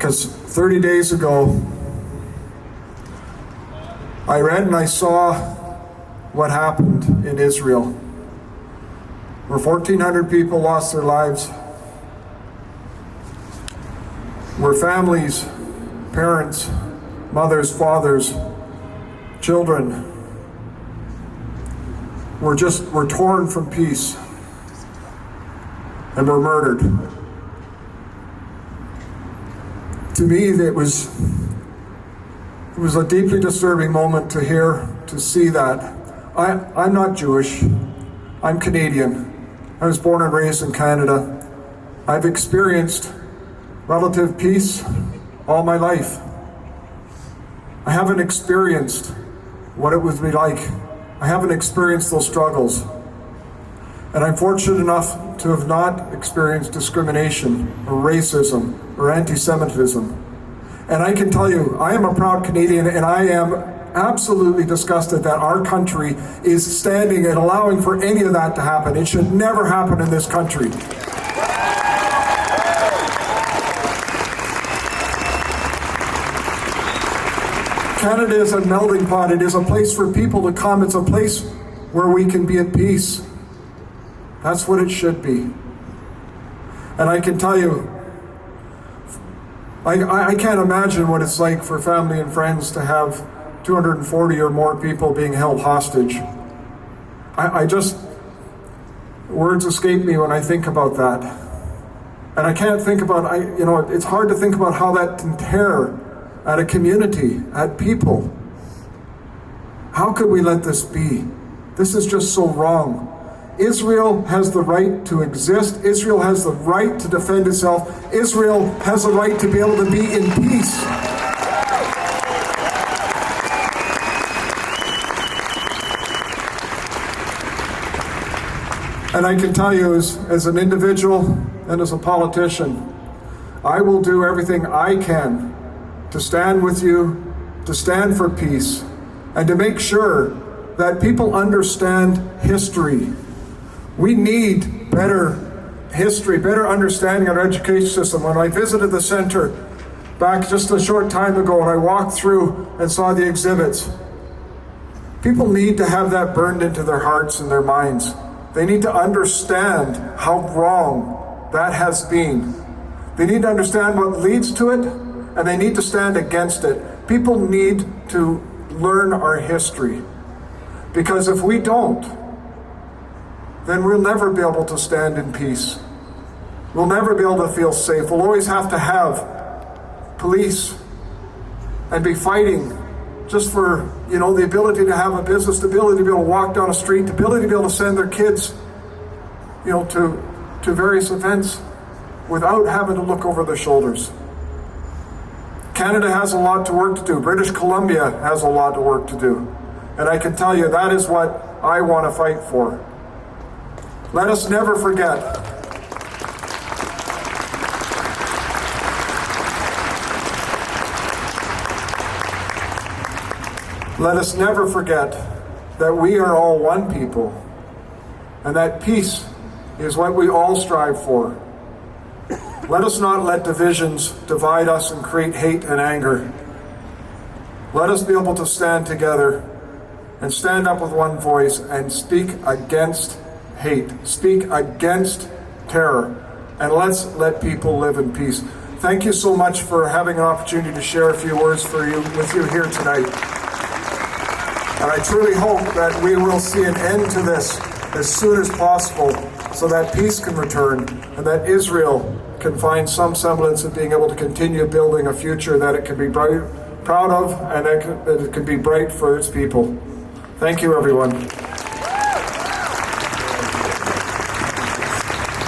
Because 30 days ago, I read and I saw what happened in Israel, where 1,400 people lost their lives, where families, parents, mothers, fathers, children were torn from peace and were murdered. To me, it was a deeply disturbing moment to see that. I'm not Jewish. I'm Canadian. I was born and raised in Canada. I've experienced relative peace all my life. I haven't experienced what it would be like. I haven't experienced those struggles. And I'm fortunate enough to have not experienced discrimination or racism or anti-Semitism. And I can tell you, I am a proud Canadian, and I am absolutely disgusted that our country is standing and allowing for any of that to happen. It should never happen in this country. Canada is a melting pot. It is a place for people to come. It's a place where we can be at peace. That's what it should be. And I can tell you, I can't imagine what it's like for family and friends to have 240 or more people being held hostage. Words escape me when I think about that. And I can't think about, it's hard to think about how that can tear at a community, at people. How could we let this be? This is just so wrong. Israel has the right to exist. Israel has the right to defend itself. Israel has the right to be able to be in peace. And I can tell you, as an individual and as a politician, I will do everything I can to stand with you, to stand for peace, and to make sure that people understand history. We need better history, better understanding of our education system. When I visited the center back just a short time ago and I walked through and saw the exhibits, people need to have that burned into their hearts and their minds. They need to understand how wrong that has been. They need to understand what leads to it, and they need to stand against it. People need to learn our history, because if we don't, then we'll never be able to stand in peace. We'll never be able to feel safe. We'll always have to have police and be fighting just for, the ability to have a business, the ability to be able to walk down a street, the ability to be able to send their kids, to various events without having to look over their shoulders. Canada has a lot to work to do. British Columbia has a lot of work to do. And I can tell you, that is what I want to fight for. Let us never forget. Let us never forget that we are all one people, and that peace is what we all strive for. Let us not let divisions divide us and create hate and anger. Let us be able to stand together and stand up with one voice and speak against hate, speak against terror, and let's let people live in peace. Thank you so much for having an opportunity to share a few words with you here tonight. And I truly hope that we will see an end to this as soon as possible, so that peace can return and that Israel can find some semblance of being able to continue building a future that it can be proud of, and that it can be bright for its people. Thank you, everyone.